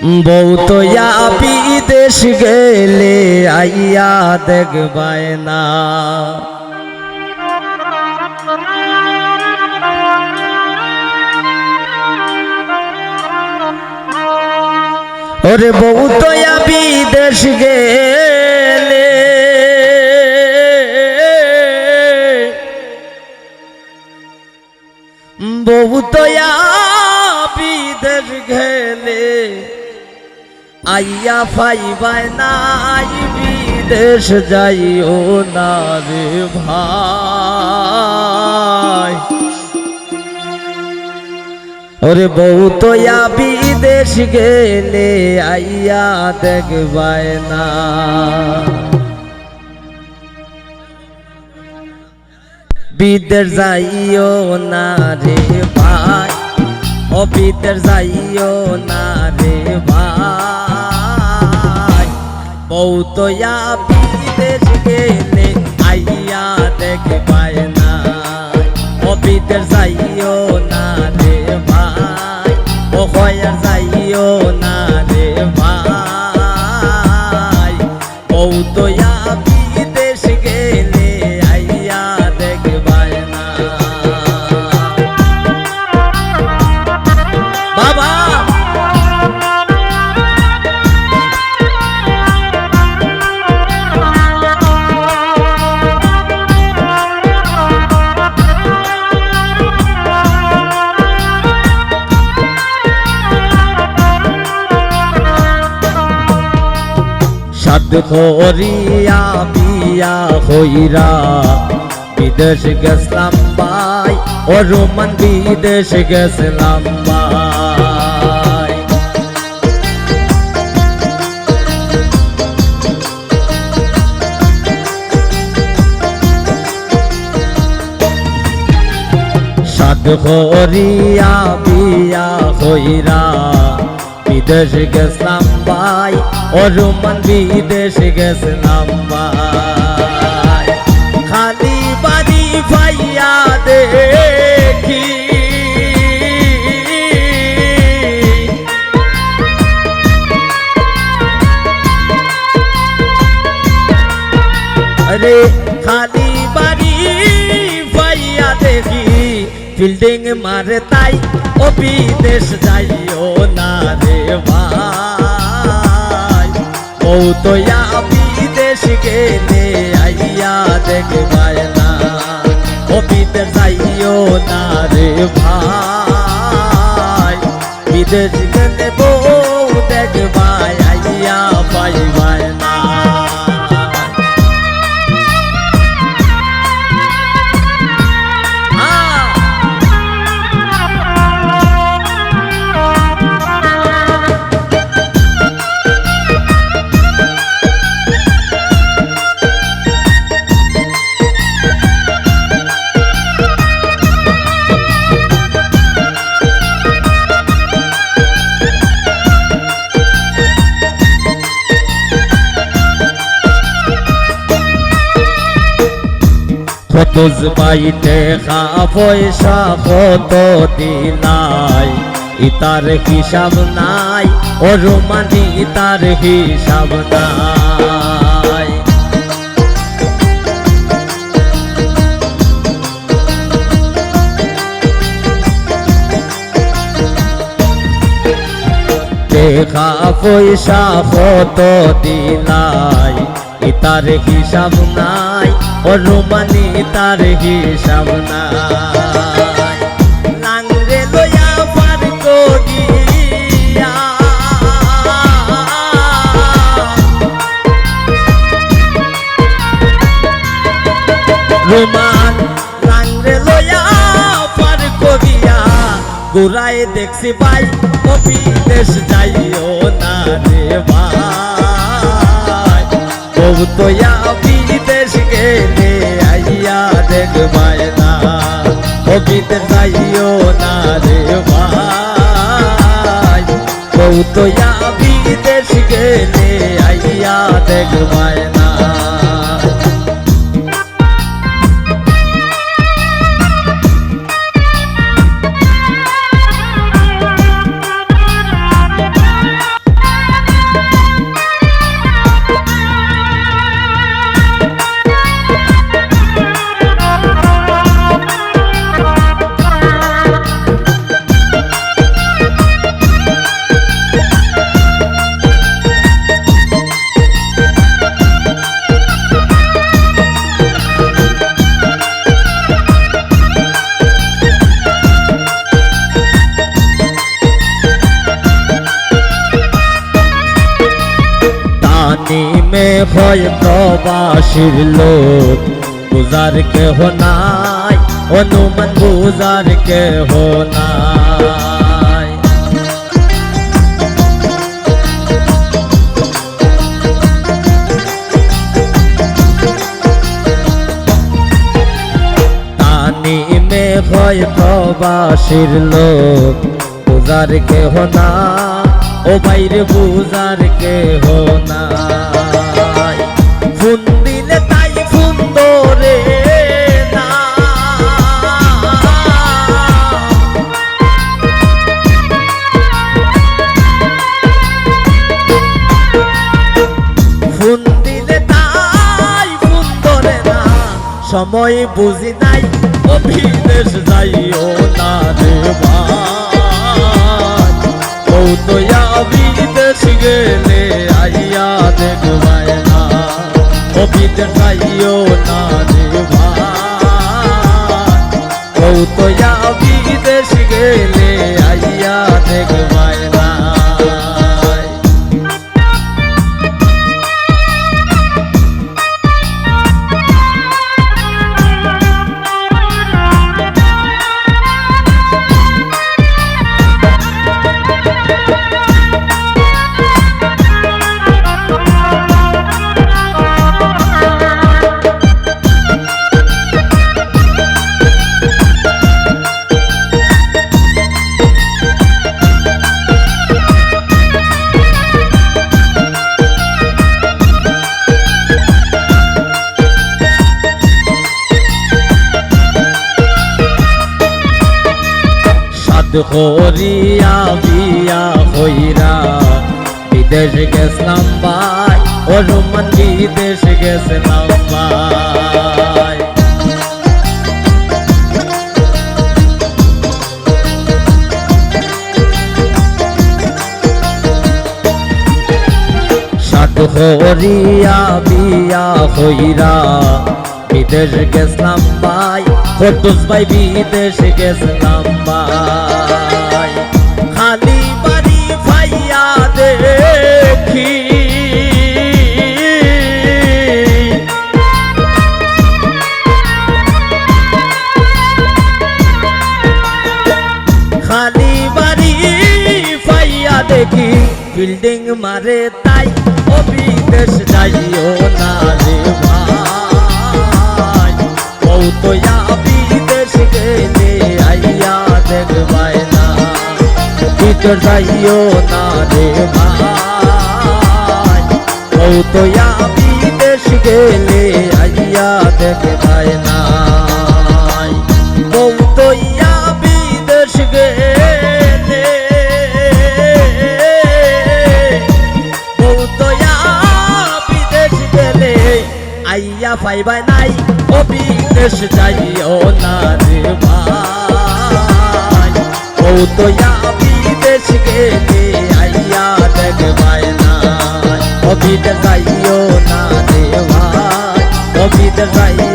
বউ তো বিদেশ গেলে আইয়া দেখবায় না। ওরে বউ তো বিদেশ গেলে বউ তো বিদেশ গেলে আইয়া পাইবাই নাই বিদেশ যাইও না রে ভাই। ওরে বউ তো বিদেশ গেলে আইয়া দেখবাই না। বিদেশ যাইও না রে ভাই, ও বিদেশ যাইও না রে ভাই। বউ তো বিদেশ গেলে আইয়া দেখবাই না। ও বিদেশ যাইও না রে ভাই, ও হয়ার যাইও না রে ভাই। বউ তো বিদেশ গেলে আইয়া দেখবাই না। বাবা সাদ করিয়া বিয়া হইরা বিদেশ গেছলাম ভাই, ও রোমান বিদেশ গেছলাম ভাই। সাদ করিয়া বিয়া হইরা বিদেশ গেছলাম ভাই, ও রোমান বিদেশ গেছলাম ভাই। খালি বাড়ি ভাইয়া দেখি আরে খালি বাড়ি ভাইয়া দেখি বিল্ডিং মারে তাই ও বিদেশ যাইও না রে ভাই। বউ তো বিদেশ গেলে আইয়া দেখবাই না। ও বিদেশ যাইও না রে ভাই। বিদেশ গেলে বউ দেখবাই আইয়া পাইবাই না। কত বাইতে খা পয়সা কত দিলাই, ইতার হিসাব নাই ও রোমানি ইতার হিসাব নাই। দেখা পয়সা কত দিলাই, ইতার হিসাব নাই ও রোমানি তার হিসাব নাই। লাংরে লয়া পার করিয়া রোমান লাংরে লয়া পার করিয়া গোড়ায় দেখছি ভাই, ও বিদেশ যাইও না রে ভাই। বউ তো বিদেশ গেলে আইয়া দেখবাই না। ও বিদেশ যাইও না রে ভাই। বউ তো বিদেশ গেলে আইয়া দেখবাই না। হয় প্রবাসীর লোক, বুঝার কেহ নাই, অনুমান বুঝার কেহ নাই। তানিমে হয় প্রবাসীর লোক, বুঝার কেহ না, ও বাইরে বুঝার কেহ নাই। ফোন দিলে তাই ফোন ধরে না, ফোন দিলে তাই ফোন ধরে না, সময় বুঝি নাই ও বিদেশ যাইও না রে ভাই, ও তো বিদেশ গেলে আইয়া দেখবাই না, ও বিদেশ যাইও না রে ভাই, ও তো বিদেশ গেলে আইয়া দেখবাই না। হরিয়া বিয়া হইরা বিদেশ গেছলাম ভাই, ও রোমান বিদেশ গেছলাম ভাই। সাত হরিয়া বিয়া হইরা বিদেশ গেছলাম ভাই, ফটোস ভাই বিদেশ গেছলাম ভাই। খালি বাড়ি ভাইয়া দেখি, খালি বাড়ি ভাইয়া দেখি, বিল্ডিং মারে তাই ও বিদেশ যাইও না রে ভাই, ও তো বিদেশ গেলে আইয়া দেখবাই না, বিদেশ যাইও না রে ভাই, ও তো বিদেশ গেলে আইয়া দেখবাই না, ও তো বিদেশ গেলে, ও তো বিদেশ গেলে আইয়া পাইবাই নাই, ও বিদেশ যাইও না রে ভাই, ও তো বিদেশ গেলে আইয়া দেখবাই না, ও বিদেশ যাইও না রে ভাই, ও বিদেশ যাইও